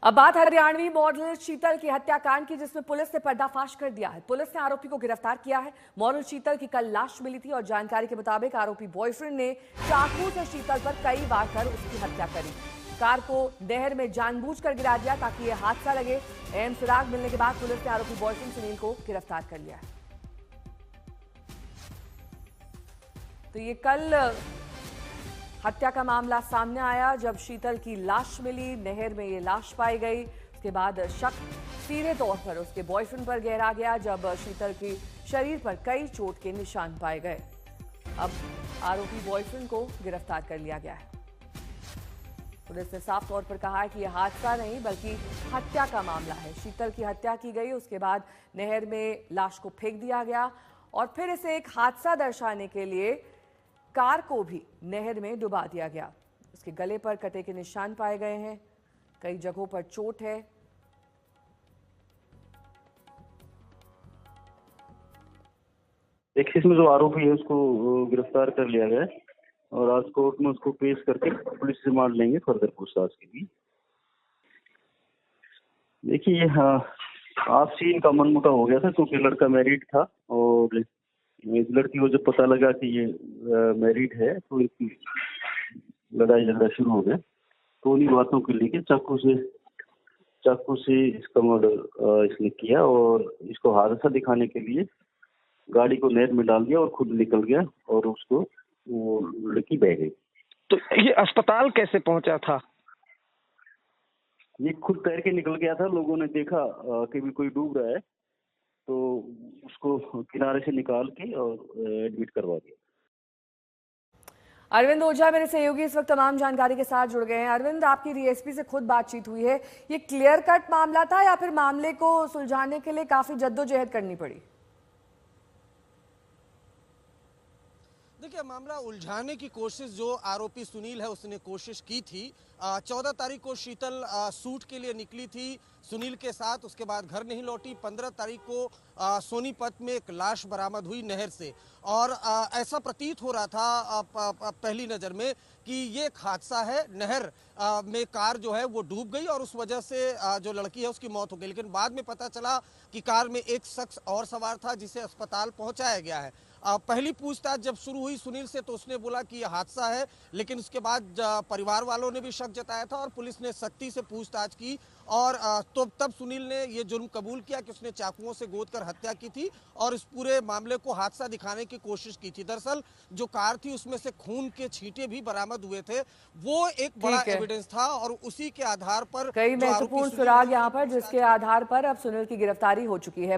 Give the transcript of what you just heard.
अब बात हरियाणवी मॉडल शीतल की हत्याकांड की, जिसमें पुलिस ने पर्दाफाश कर दिया है। पुलिस ने आरोपी को गिरफ्तार किया है। मॉडल शीतल की कल लाश मिली थी और जानकारी के मुताबिक आरोपी बॉयफ्रेंड ने चाकू से शीतल पर कई वार कर उसकी हत्या करी। कार को नहर में जानबूझकर गिरा दिया ताकि यह हादसा लगे। अहम सुराग मिलने के बाद पुलिस ने आरोपी बॉयफ्रेंड सुनील को गिरफ्तार कर लिया है। तो ये कल हत्या का मामला सामने आया जब शीतल की लाश मिली, नहर में ये लाश पाई गई। उसके बाद शक सीधे तौर पर उसके बॉयफ्रेंड पर गहरा गया जब शीतल की शरीर पर कई चोट के निशान पाए गए। अब आरोपी बॉयफ्रेंड को गिरफ्तार कर लिया गया है। पुलिस ने साफ तौर पर कहा है कि यह हादसा नहीं बल्कि हत्या का मामला है। शीतल की हत्या की गई, उसके बाद नहर में लाश को फेंक दिया गया और फिर इसे एक हादसा दर्शाने के लिए कार को भी नहर में डुबा दिया गया। उसके गले पर कटे के निशान पाए गए हैं, कई जगहों पर चोट है। एक इसमें जो आरोपी है उसको गिरफ्तार कर लिया गया है और आज कोर्ट में उसको पेश करके पुलिस रिमांड लेंगे फर्दर पूछताछ के लिए। देखिए, आपसी इनका मनमुटाव हो गया था क्योंकि लड़का मैरिड था और इस लड़की को जब पता लगा कि ये मैरिड है तो इसकी लड़ाई झगड़ा शुरू हो गया। तो उन्हीं बातों को लेके चाकू से इसका मर्डर इसने किया और इसको हादसा दिखाने के लिए गाड़ी को नहर में डाल दिया और खुद निकल गया और उसको वो लड़की बह गई। तो ये अस्पताल कैसे पहुंचा था? ये खुद तैर के निकल गया था। लोगों ने देखा कि भी कोई डूब रहा है तो उसको किनारे से निकाल के और एडमिट करवा दिया। अरविंद ओझा मेरे सहयोगी इस वक्त तमाम जानकारी के साथ जुड़ गए हैं। अरविंद, आपकी डीएसपी से खुद बातचीत हुई है। ये क्लियर कट मामला था या फिर मामले को सुलझाने के लिए काफी जद्दोजहद करनी पड़ी? देखिए, मामला उलझाने की कोशिश जो आरोपी सुनील है उसने कोशिश की थी। 14 तारीख को शीतल शूट के लिए निकली थी सुनील के साथ, उसके बाद घर नहीं लौटी। 15 तारीख को सोनीपत में एक लाश बरामद हुई नहर से और ऐसा प्रतीत हो रहा था पहली नज़र में कि ये एक हादसा है। नहर में कार जो है वो डूब गई और उस वजह से जो लड़की है उसकी मौत हो गई। लेकिन बाद में पता चला कि कार में एक शख्स और सवार था जिसे अस्पताल पहुंचाया गया है। पहली पूछताछ जब शुरू हुई सुनील से तो उसने बोला कि यह हादसा है, लेकिन उसके बाद परिवार वालों ने भी शक जताया था और पुलिस ने सख्ती से पूछताछ की और तो तब सुनील ने यह जुर्म कबूल किया कि उसने चाकुओं से गोदकर हत्या की थी और इस पूरे मामले को हादसा दिखाने की कोशिश की थी। दरअसल जो कार थी उसमें से खून के छींटे भी बरामद हुए थे, वो एक बड़ा एविडेंस था और उसी के आधार पर कई महत्वपूर्ण सुराग यहाँ पर, जिसके आधार पर अब सुनील की गिरफ्तारी हो चुकी है।